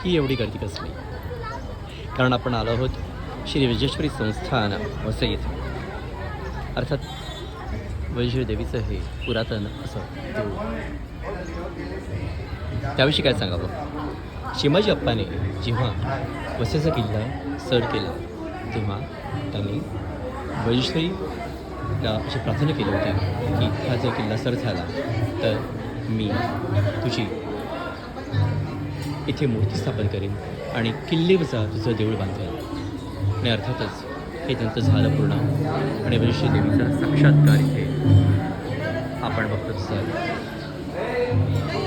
ही एवढी गर्दी कसली? कारण आपण आलो आहोत श्री विजेश्वरी संस्थान वसई येथे. अर्थात वैजेश्वरी देवीचं हे पुरातन असं देऊळ. त्याविषयी काय सांगावं? शिवाजी अप्पाने जेव्हा वसईचा किल्ला सर केला तेव्हा त्यांनी वैजेश्वरीला अशी प्रार्थना केली होती की हा जर किल्ला सर झाला तर मी तुझी इथे मूर्ती स्थापन करेन आणि किल्लेवजा तुझं देऊळ बांधेन. आणि अर्थातच हे त्यांचं झालं पूर्ण. आणि वैजेश्वरी देवीचा साक्षात्कार इथे आपण बघतो तसं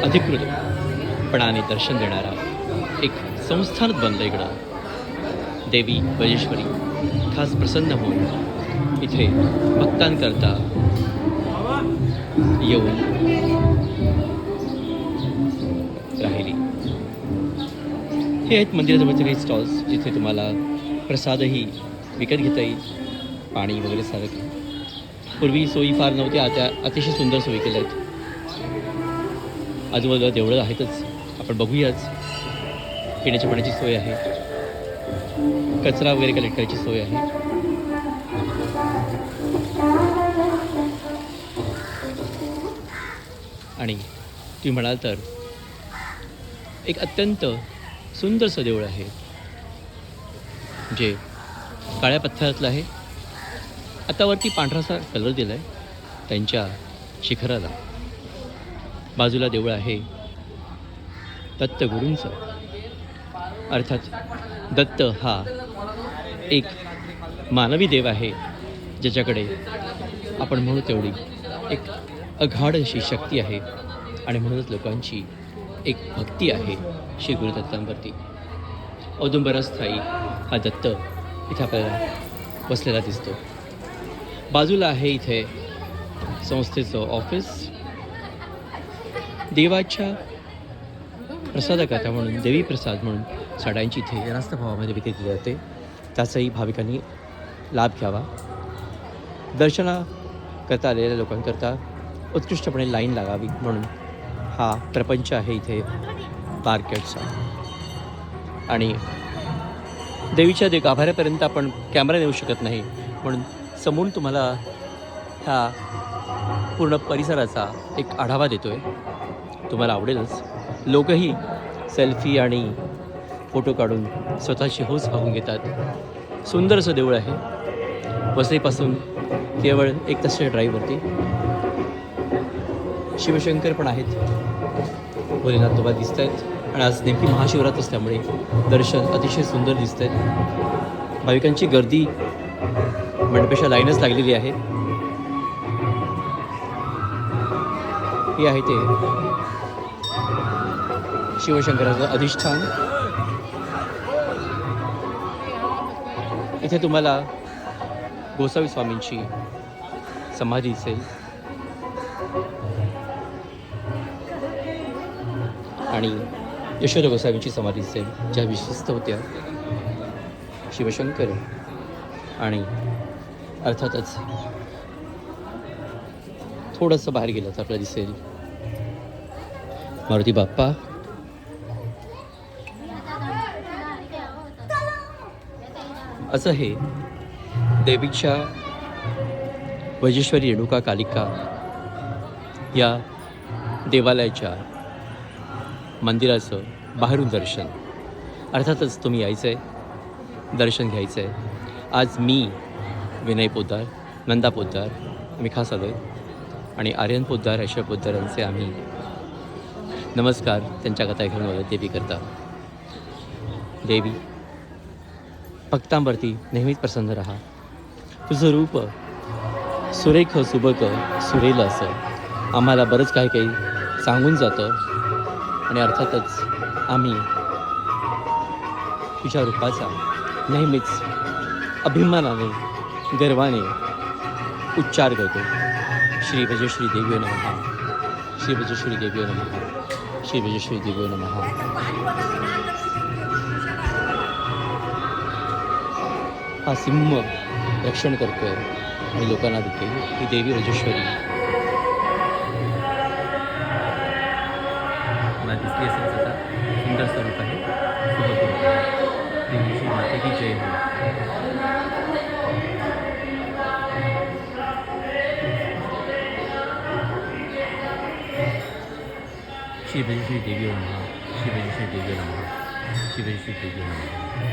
अधिकृतपणाने दर्शन देणारा एक संस्थानच बनलं इकडं. देवी वैजेश्वरी खास प्रसन्न होऊन इथे भक्तांकरता येऊन राहिली. हे आहेत मंदिराजवळचे काही स्टॉल्स जिथे तुम्हाला प्रसादही विकत घेता येईल, पाणी वगैरे सारं काही. पूर्वी सोयी फार नव्हत्या, आता अतिशय सुंदर सोयी केल्या आहेत. आजूबाजूला देवळं आहेतच, आपण बघूयाच. पिण्याच्या पाण्याची सोय आहे, कचरा वगैरे कलेक्ट करायची सोय आहे. आणि तुम्ही म्हणाल तर एक अत्यंत सुंदरसं देऊळ आहे जे काळ्या पत्थरातलं आहे. आता वरती पांढरासा कलर दिला आहे त्यांच्या शिखराला. बाजूला देऊळ आहे दत्तगुरूंचं. अर्थात दत्त हा एक मानवी देव आहे ज्याच्याकडे आपण म्हणू तेवढी एक अगाढ अशी शक्ती आहे आणि म्हणूनच लोकांची एक भक्ती आहे श्री गुरुदत्तांवरती. औदुंबरस्थायी हा दत्त इथे आपल्याला बसलेला दिसतो. बाजूला आहे इथे संस्थेचं ऑफिस. देवाच्या प्रसादकर्ता म्हणून, देवी प्रसाद म्हणून साड्यांची इथे रास्त भावामध्ये विक्री केली जाते. त्याचाही भाविकांनी लाभ घ्यावा. दर्शनाकरता आलेल्या लोकांकरता उत्कृष्टपणे लाईन लागावी म्हणून हा प्रपंच आहे इथे मार्केटचा. आणि देवीच्या गाभाऱ्यापर्यंत आपण कॅमेरा नेऊ शकत नाही म्हणून समोरून तुम्हाला ह्या पूर्ण परिसराचा एक आढावा देतो आहे. तुम्हाला आवडेलच. लोकही सेल्फी आणि फोटो काढून स्वतःची हौस भागून घेतात. सुंदर असं देऊळ आहे. वसईपासून केवळ 1 तासाच्या ड्राईव्हवरती. शिवशंकर पण आहेत, भोलेनाथ बाबा दिसत आहेत. आणि आज नेमकी महाशिवरात्र असल्यामुळे दर्शन अतिशय सुंदर दिसत आहेत. भाविकांची गर्दी मंडपेशा लाईनच लागलेली आहे. हे आहे ते शिवशंकराचं अधिष्ठान. इथे तुम्हाला गोसावी स्वामींची समाधी दिसेल आणि यशोदा गोसावींची समाधी दिसेल, ज्या विश्वस्त होत्या शिवशंकर. आणि अर्थातच थोडंसं बाहेर गेलं तर आपल्याला दिसेल मारुती बाप्पा. असं हे देवीच्या वैजेश्वरी रेणुका कालिका या देवालयाच्या मंदिराचं बाहेरून दर्शन. अर्थातच तुम्ही यायचं आहे, दर्शन घ्यायचं आहे. आज मी, विनय पोद्दार, नंदा पोद्दार आम्ही खास आलो आहे. आणि आर्यन पोद्दार, ऐश्वर्या पोद्दारांचे आम्ही नमस्कार त्यांच्या कथा घेऊन आलो देवी करता. देवी, भक्तांवरती नेहमीच प्रसन्न राहा. तुझं रूप सुरेख, सुबक, सुरेल असं आम्हाला बरंच काही काही सांगून जातं. आणि अर्थातच आम्ही तुझ्या रूपाचा नेहमीच अभिमानाने, गर्वाने उच्चार करतो. श्री वैजेश्वरी देवी नमः, श्री वैजेश्वरी देवी नमः, श्री वैजेश्वरी देवी नमः. हा सिंह रक्षण करतोय आणि लोकांना देते ही देवी वैजेश्वरी. मला दिसली असेल आता सुंदर स्वरूप आहे. की जय हो. शिवजी श्री देवी नमः. शिवजी श्री देवी नमः. शिवजी श्री देवी नमः.